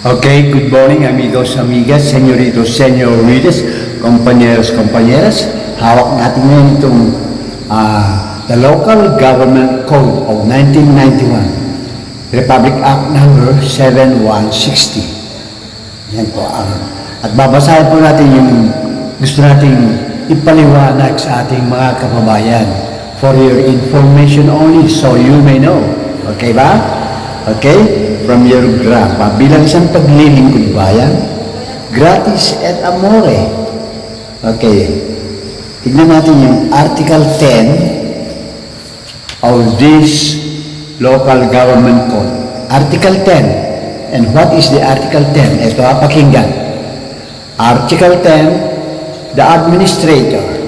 Okay, good morning amigos, amigas, señoritos, señoritas, compañeros, compañeras. Hawak natin ngayon itong the Local Government Code of 1991, Republic Act number 7160. Yan po. At babasahin po natin yung gusto nating ipaliwanag sa ating mga kababayan for your information only so you may know. Okay ba? Okay? From your grapa, bilang isang paglilingkod bayan, gratis et amore. Okay. Tignan natin yung Article 10 of this Local Government Code. Article 10. And what is the Article 10? Ito, pakinggan. Article 10, the Administrator.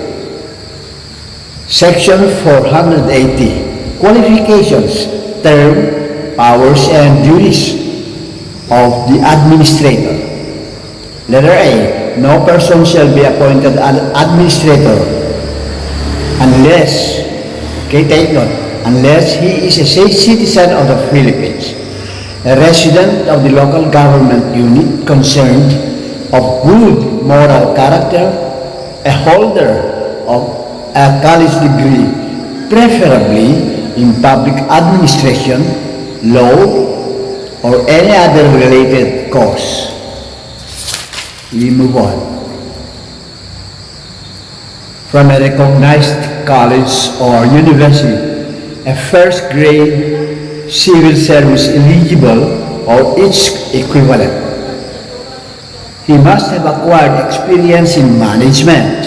Section 480. Qualifications, term, powers and duties of the administrator. Letter A. No person shall be appointed an administrator unless, okay, take note, unless he is a citizen of the Philippines, a resident of the local government unit concerned, of good moral character, a holder of a college degree, preferably in public administration, law, or any other related course. We move on. From a recognized college or university, a first grade civil service eligible or its equivalent. He must have acquired experience in management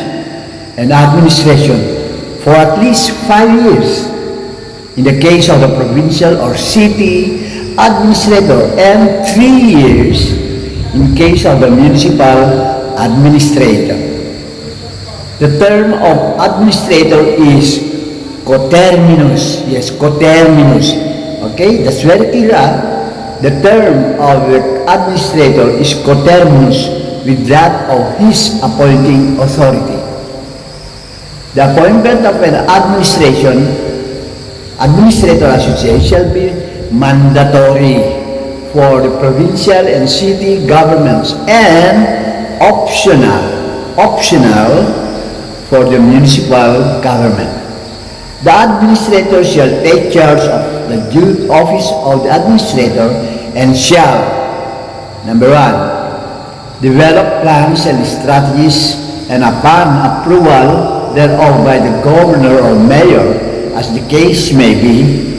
and administration for at least 5 years. In the case of the provincial or city administrator, and 3 years in case of the municipal administrator. The term of administrator is coterminous. Yes, coterminous. Okay, that's very clear. The term of the administrator is coterminous with that of his appointing authority. The appointment of an administrator, I should say, shall be mandatory for the provincial and city governments and optional for the municipal government. The administrator shall take charge of the due office of the administrator and shall, number 1, develop plans and strategies, and upon approval thereof by the governor or mayor, as the case may be,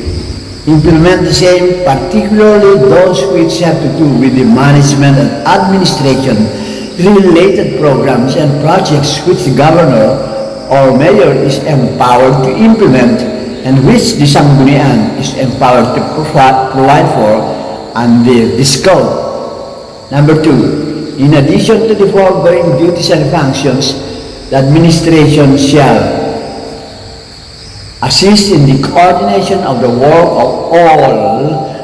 implement the same, particularly those which have to do with the management and administration related programs and projects which the governor or mayor is empowered to implement and which the Sanggunian is empowered to provide for under this code. Number 2, in addition to the foregoing duties and functions, the administration shall assist in the coordination of the work of all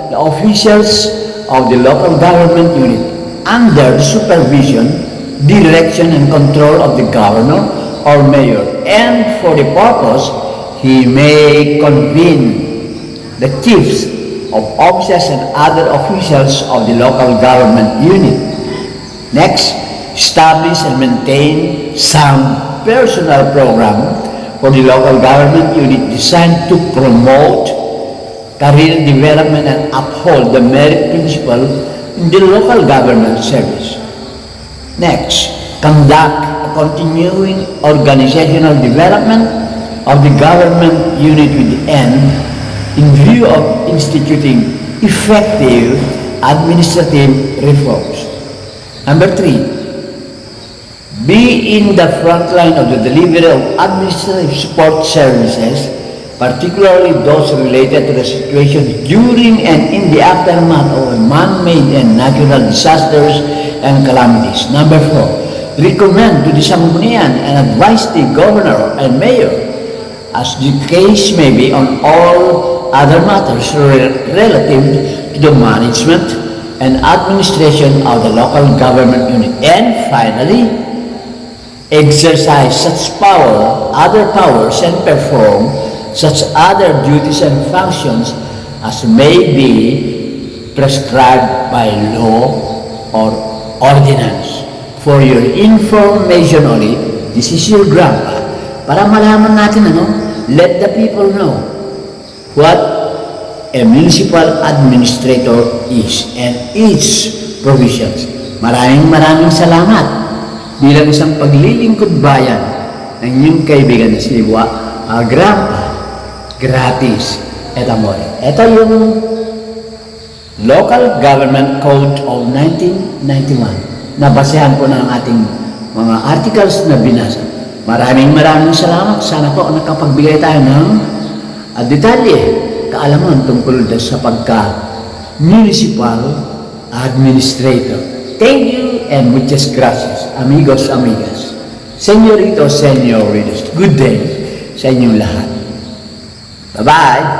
the officials of the local government unit under the supervision, direction, and control of the governor or mayor, and for the purpose he may convene the chiefs of officers and other officials of the local government unit. Next, establish and maintain some personal program for the local government unit designed to promote career development and uphold the merit principle in the local government service. Next, conduct a continuing organizational development of the government unit with the end in view of instituting effective administrative reforms. Number 3, be in the front line of the delivery of administrative support services, particularly those related to the situation during and in the aftermath of man-made and natural disasters and calamities. Number 4, recommend to the Sanggunian and advise the governor and mayor, as the case may be, on all other matters relative to the management and administration of the local government unit. And finally, exercise such other powers, and perform such other duties and functions as may be prescribed by law or ordinance. For your information only, this is your grandpa. Para malaman natin let the people know what a municipal administrator is and its provisions. Maraming salamat bilang isang paglilingkod bayan ng inyong kaibigan na si Grandpa Gratis et Amore. Ito yung Local Government Code of 1991 na basehan po ng ating mga articles na binasa. Maraming salamat. Sana po nakapagbigay tayo ng detalye, kaalaman tungkol sa pagka-municipal administrator. Thank you and muchas gracias, amigos, amigas. Señorito, señoritos, good day sa inyong lahat. Bye-bye!